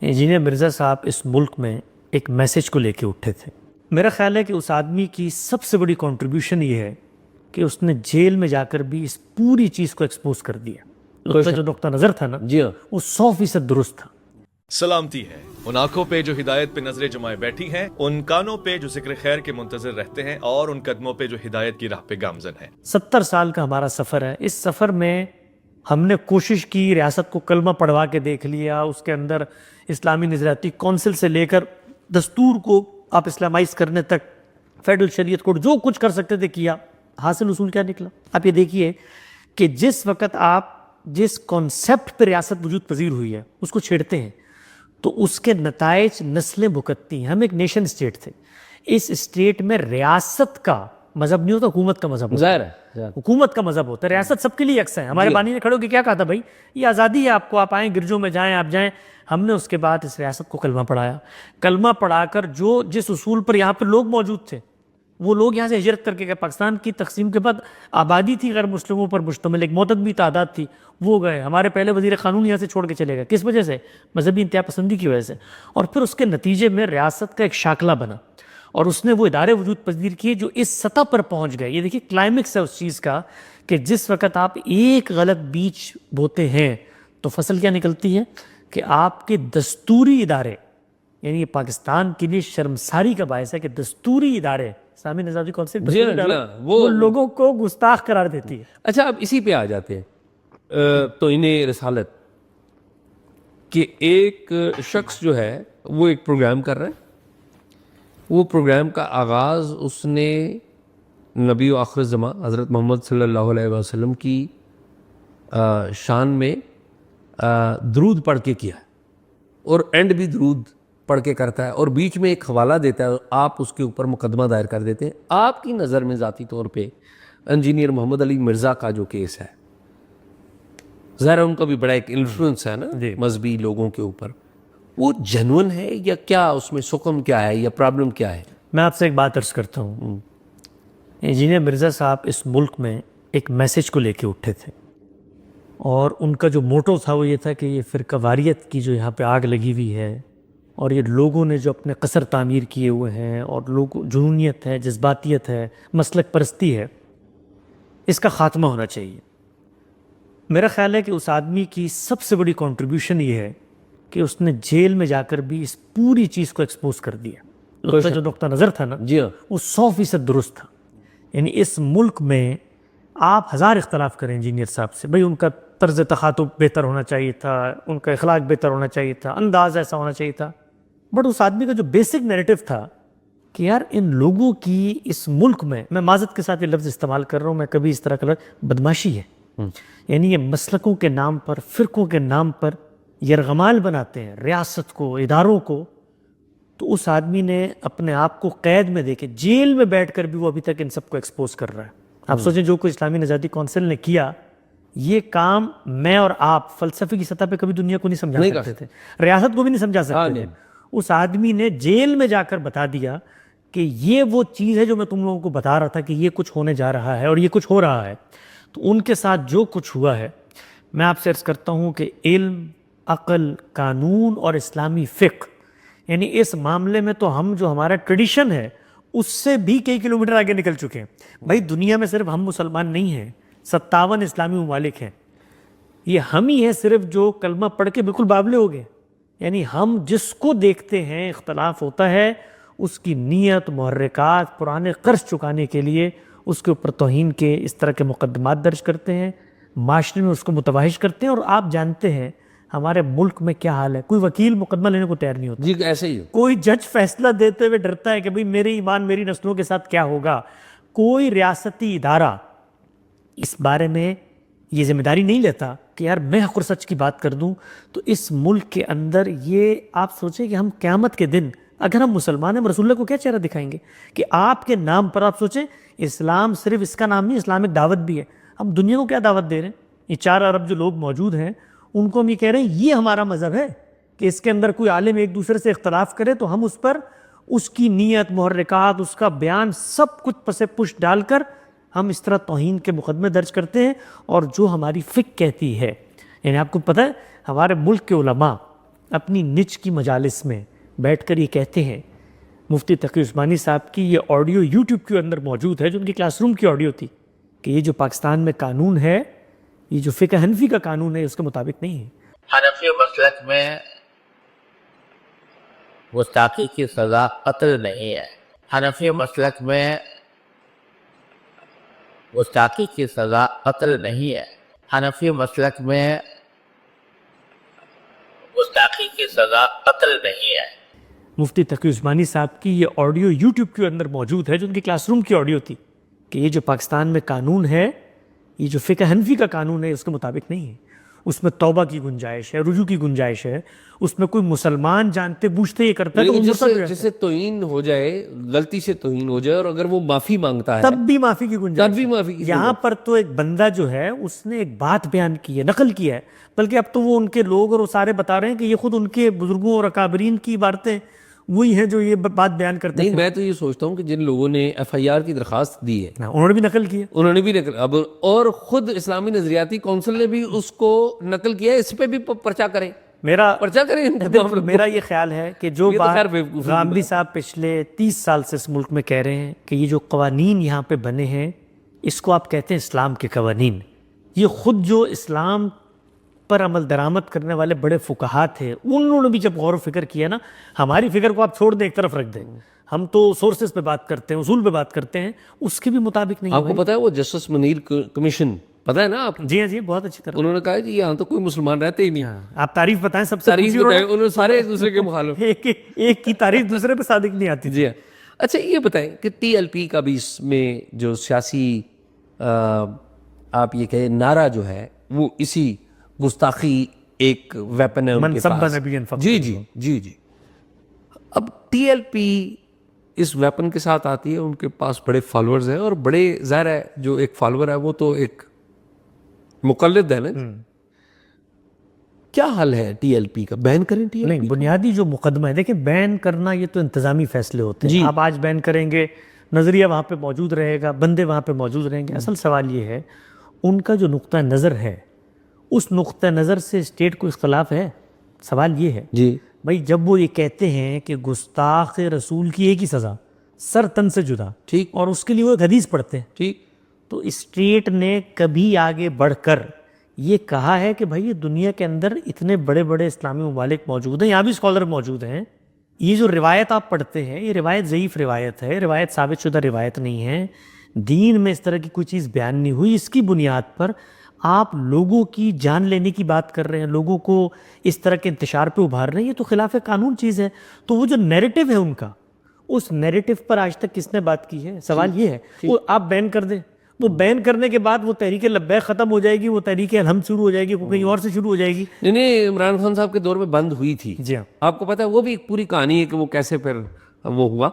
Engineer Mirza صاحب اس ملک میں ایک میسج کو لے کے اٹھے تھے۔ میرا خیال ہے کہ اس آدمی کی سب سے بڑی کنٹریبیوشن یہ ہے کہ اس نے جیل میں جا کر بھی اس پوری چیز کو ایکسپوز کر دیا۔ اس کا جو نقطہ نظر تھا نا جی ہاں، وہ 100% درست تھا۔ سلامتی ہے ان آنکھوں پہ جو ہدایت پہ نظریں جمائے بیٹھی ہیں، ان کانوں پہ جو ذکر خیر کے منتظر رہتے ہیں، اور ان قدموں پہ جو ہدایت کی راہ پہ گامزن ہیں۔ 70 سال کا ہمارا سفر ہے۔ اس سفر میں ہم نے کوشش کی، ریاست کو کلمہ پڑھوا کے دیکھ لیا، اس کے اندر اسلامی نظریاتی کونسل سے لے کر دستور کو آپ اسلامائز کرنے تک، فیڈرل شریعت کوڈ، جو کچھ کر سکتے تھے کیا۔ حاصل اصول کیا نکلا؟ آپ یہ دیکھیے کہ جس وقت آپ جس کانسیپٹ پہ ریاست وجود پذیر ہوئی ہے اس کو چھیڑتے ہیں تو اس کے نتائج نسلیں بھگتتی ہیں۔ ہم ایک نیشن اسٹیٹ تھے، اس اسٹیٹ میں ریاست کا مذہب نہیں ہوتا، حکومت کا مذہب ہوتا ظاہر ہے۔ حکومت کا مذہب ہوتا ہے، ریاست سب کے لیے یکساں ہے۔ ہمارے بانی نے کھڑے ہو کے کیا کہا تھا؟ بھائی یہ آزادی ہے آپ کو، آپ آئیں گرجوں میں جائیں، آپ جائیں۔ ہم نے اس کے بعد اس ریاست کو کلمہ پڑھایا، کلمہ پڑھا کر جس اصول پر یہاں پہ لوگ موجود تھے، وہ لوگ یہاں سے ہجرت کر کے گئے۔ پاکستان کی تقسیم کے بعد آبادی تھی غیر مسلموں پر مشتمل، ایک معتدی تعداد تھی، وہ گئے۔ ہمارے پہلے وزیر قانون یہاں سے چھوڑ کے چلے گئے، کس وجہ سے؟ مذہبی انتہا پسندی کی وجہ سے۔ اور پھر اس کے نتیجے میں ریاست کا ایک شاخلہ بنا، اور اس نے وہ ادارے وجود پذیر کیے جو اس سطح پر پہنچ گئے۔ یہ دیکھیے کلائمیکس ہے اس چیز کا کہ جس وقت آپ ایک غلط بیج بوتے ہیں تو فصل کیا نکلتی ہے کہ آپ کے دستوری ادارے، یعنی یہ پاکستان کے لیے شرمساری کا باعث ہے کہ دستوری ادارے، اسلامی نظام کونسل، جی ہاں، جی ہاں، وہ لوگوں کو گستاخ قرار دیتی ہے۔ اچھا اب اسی پہ آ جاتے ہیں تو انہیں رسالت کہ ایک شخص جو ہے وہ ایک پروگرام کر رہا ہے، وہ پروگرام کا آغاز اس نے نبی و آخر الزمان حضرت محمد صلی اللہ علیہ وسلم کی شان میں درود پڑھ کے کیا ہے، اور اینڈ بھی درود پڑھ کے کرتا ہے، اور بیچ میں ایک حوالہ دیتا ہے، آپ اس کے اوپر مقدمہ دائر کر دیتے ہیں۔ آپ کی نظر میں ذاتی طور پہ انجینئر محمد علی مرزا کا جو کیس ہے، ظاہر ان کا بھی بڑا ایک انفلوئنس ہے نا مذہبی لوگوں کے اوپر، وہ جنون ہے یا کیا اس میں سقم کیا ہے یا پرابلم کیا ہے؟ میں آپ سے ایک بات عرض کرتا ہوں۔ انجینئر مرزا صاحب اس ملک میں ایک میسج کو لے کے اٹھے تھے، اور ان کا جو موٹو تھا وہ یہ تھا کہ یہ فرقہ واریت کی جو یہاں پہ آگ لگی ہوئی ہے، اور یہ لوگوں نے جو اپنے قصر تعمیر کیے ہوئے ہیں، اور لوگ جنونیت ہے، جذباتیت ہے، مسلک پرستی ہے، اس کا خاتمہ ہونا چاہیے۔ میرا خیال ہے کہ اس آدمی کی سب سے بڑی کنٹریبیوشن یہ ہے کہ اس نے جیل میں جا کر بھی اس پوری چیز کو ایکسپوز کر دیا۔ اس کا جو نقطہ نظر تھا نا جی ہاں، وہ 100% درست تھا۔ یعنی اس ملک میں آپ ہزار اختلاف کریں انجینئر صاحب سے، بھئی ان کا طرز تخاطب بہتر ہونا چاہیے تھا، ان کا اخلاق بہتر ہونا چاہیے تھا، انداز ایسا ہونا چاہیے تھا، بٹ اس آدمی کا جو بیسک نیریٹو تھا کہ یار ان لوگوں کی اس ملک میں معذرت کے ساتھ یہ لفظ استعمال کر رہا ہوں، میں کبھی اس طرح کا بدماشی ہے۔ یعنی یہ مسلکوں کے نام پر، فرقوں کے نام پر یرغمال بناتے ہیں ریاست کو، اداروں کو۔ تو اس آدمی نے اپنے آپ کو قید میں دیکھے، جیل میں بیٹھ کر بھی وہ ابھی تک ان سب کو ایکسپوز کر رہا ہے۔ آپ سوچیں جو کچھ اسلامی نژادی کونسل نے کیا، یہ کام میں اور آپ فلسفے کی سطح پہ کبھی دنیا کو نہیں سمجھا سکتے تھے، ریاست کو بھی نہیں سمجھا سکتے تھے۔ اس آدمی نے جیل میں جا کر بتا دیا کہ یہ وہ چیز ہے جو میں تم لوگوں کو بتا رہا تھا کہ یہ کچھ ہونے جا رہا ہے، اور یہ کچھ ہو رہا ہے۔ تو ان کے ساتھ جو کچھ ہوا ہے، میں آپ سے عرض کرتا ہوں کہ علم، عقل، قانون اور اسلامی فقہ، یعنی اس معاملے میں تو ہم جو ہمارا ٹریڈیشن ہے اس سے بھی کئی کلومیٹر آگے نکل چکے ہیں۔ بھائی دنیا میں صرف ہم مسلمان نہیں ہیں، 57 اسلامی ممالک ہیں، یہ ہم ہی ہیں صرف جو کلمہ پڑھ کے بالکل بابلے ہو گئے۔ یعنی ہم جس کو دیکھتے ہیں اختلاف ہوتا ہے، اس کی نیت، محرکات، پرانے قرض چکانے کے لیے اس کے اوپر توہین کے اس طرح کے مقدمات درج کرتے ہیں، معاشرے میں اس کو متوحش کرتے ہیں۔ اور آپ جانتے ہیں ہمارے ملک میں کیا حال ہے، کوئی وکیل مقدمہ لینے کو تیار نہیں ہوتا، جی ایسے ہی کوئی جج فیصلہ دیتے ہوئے ڈرتا ہے کہ بھئی میرے ایمان میری نسلوں کے ساتھ کیا ہوگا۔ کوئی ریاستی ادارہ اس بارے میں یہ ذمہ داری نہیں لیتا کہ یار میں حق اور سچ کی بات کر دوں۔ تو اس ملک کے اندر یہ آپ سوچیں کہ ہم قیامت کے دن اگر ہم مسلمان ہیں، رسول اللہ کو کیا چہرہ دکھائیں گے کہ آپ کے نام پر، آپ سوچیں اسلام صرف اس کا نام نہیں، اسلامک دعوت بھی ہے۔ ہم دنیا کو کیا دعوت دے رہے ہیں؟ یہ 4 ارب جو لوگ موجود ہیں ان کو ہم یہ کہہ رہے ہیں یہ ہمارا مذہب ہے کہ اس کے اندر کوئی عالم ایک دوسرے سے اختلاف کرے تو ہم اس پر اس کی نیت، محرکات، اس کا بیان سب کچھ پس پش ڈال کر ہم اس طرح توہین کے مقدمے درج کرتے ہیں۔ اور جو ہماری فقہ کہتی ہے، یعنی آپ کو پتہ ہے ہمارے ملک کے علماء اپنی نچ کی مجالس میں بیٹھ کر یہ کہتے ہیں، مفتی تقی عثمانی صاحب کی یہ آڈیو یوٹیوب کے اندر موجود ہے جو ان کی کلاس روم کی آڈیو تھی، کہ یہ جو پاکستان میں قانون ہے، یہ جو فقہ حنفی کا قانون ہے، اس کے مطابق نہیں ہے۔ حنفی مسلک میں گستاخی کی سزا قتل نہیں ہے۔ حنفی مسلک میں گستاخی کی سزا قتل نہیں ہے۔ حنفی مسلک میں گستاخی کی سزا قتل نہیں ہے۔ مفتی تقی عثمانی صاحب کی یہ آڈیو یوٹیوب کے اندر موجود ہے جو ان کی کلاس روم کی آڈیو تھی، کہ یہ جو پاکستان میں قانون ہے، یہ جو فقہ حنفی کا قانون ہے، اس کے مطابق نہیں ہے۔ اس میں توبہ کی گنجائش ہے، رجوع کی گنجائش ہے، اس میں کوئی مسلمان جانتے بوجھتے یہ کرتا ہے تو وہ مرتد ہو جاتا ہے۔ جسے توہین ہو جائے، غلطی سے توہین ہو جائے، اور اگر وہ معافی مانگتا ہے تب بھی معافی کی گنجائش تب بھی ہے۔ معافی کی یہاں پر تو ایک بندہ جو ہے اس نے ایک بات بیان کی ہے، نقل کی ہے، بلکہ اب تو وہ ان کے لوگ اور وہ سارے بتا رہے ہیں کہ یہ خود ان کے بزرگوں اور اکابرین کی باتیں وہی ہیں جو یہ بات بیان کرتے نہیں، ہیں۔ میں تو یہ سوچتا ہوں کہ جن لوگوں نے ایف آئی آر کی درخواست دی ہے، انہوں نے بھی نقل کی ہے۔ انہوں نے بھی نقل، اب اور خود اسلامی نظریاتی کونسل نے بھی اس کو نقل کیا ہے، اس پہ بھی پرچہ کریں، پرچہ کریں ان تمام لوگوں۔ میرا یہ خیال ہے کہ جو یہ تو بات خیر بیوقوفی کی غامدی صاحب پچھلے 30 سال سے اس ملک میں کہہ رہے ہیں کہ یہ جو قوانین یہاں پہ بنے ہیں، اس کو آپ کہتے ہیں اسلام کے قوانین، یہ خود جو اسلام پر عمل درآمد کرنے والے بڑے فقہا تھے، انہوں نے بھی جب غور و فکر کیا نا، ہماری فکر کو آپ چھوڑ دیں، ایک طرف رکھ دیں، ہم تو سورسز پہ بات کرتے ہیں، اصول پہ بات کرتے ہیں، اس کے بھی مطابق نہیں آپ کو پتا ہے وہ جسٹس منیر کمیشن، پتا ہے نا آپ، جی ہاں جی، بہت اچھی طرح انہوں نے کہا کہ یہاں تو کوئی مسلمان رہتے ہی نہیں، آپ تعریف بتائیں سب سے تاریخ بتائیں، انہوں نے سارے ایک دوسرے کے مخالف۔ ایک کی تعریف دوسرے پہ صادق نہیں آتی۔ جی ہاں، اچھا یہ بتائیں کہ ٹی ایل پی کا بھی اس میں جو سیاسی آپ یہ کہیں نعرہ جو ہے وہ اسی گستاخی ایک ویپن ہے ان کے منصب پاس۔ نبی فقط۔ جی جی جی جی۔ اب ٹی ایل پی اس ویپن کے ساتھ آتی ہے، ان کے پاس بڑے فالوورز ہیں، اور بڑے ظاہر ہے جو ایک فالوور ہے وہ تو ایک مقلد ہے نا، کیا حل ہے ٹی ایل پی کا؟ بین کریں ٹی ایل نہیں، بنیادی جو مقدمہ ہے، دیکھیں بین کرنا یہ تو انتظامی فیصلے ہوتے ہیں، آپ آج بین کریں گے، نظریہ وہاں پہ موجود رہے گا، بندے وہاں پہ موجود رہیں گے۔ اصل سوال یہ ہے ان کا جو نقطہ نظر ہے، اس نقطہ نظر سے اسٹیٹ کو اختلاف ہے؟ سوال یہ ہے جی بھائی، جب وہ یہ کہتے ہیں کہ گستاخ رسول کی ایک ہی سزا، سر تن سے جدا، ٹھیک اور اس کے لیے وہ ایک حدیث پڑھتے ہیں، ٹھیک، تو اسٹیٹ نے کبھی آگے بڑھ کر یہ کہا ہے کہ بھائی یہ دنیا کے اندر اتنے بڑے بڑے اسلامی ممالک موجود ہیں، یہاں بھی اسکالر موجود ہیں، یہ جو روایت آپ پڑھتے ہیں یہ روایت ضعیف روایت ہے، روایت ثابت شدہ روایت نہیں ہے، دین میں اس طرح کی کوئی چیز بیان نہیں ہوئی، اس کی بنیاد پر آپ لوگوں کی جان لینے کی بات کر رہے ہیں، لوگوں کو اس طرح کے انتشار پہ ابھار رہے ہیں، یہ تو خلاف قانون چیز ہے۔ تو وہ جو نیریٹو ہے ان کا، اس نیریٹو پر آج تک کس نے بات کی ہے؟ سوال یہ ہے، وہ آپ بین کر دیں، وہ بین کرنے کے بعد وہ تحریک لبیک ختم ہو جائے گی، وہ تحریک الحمد شروع ہو جائے گی، وہ کہیں اور سے شروع ہو جائے گی۔ نہیں، عمران خان صاحب کے دور میں بند ہوئی تھی، جی ہاں، آپ کو پتا ہے وہ بھی ایک پوری کہانی ہے کہ وہ کیسے پھر وہ ہوا۔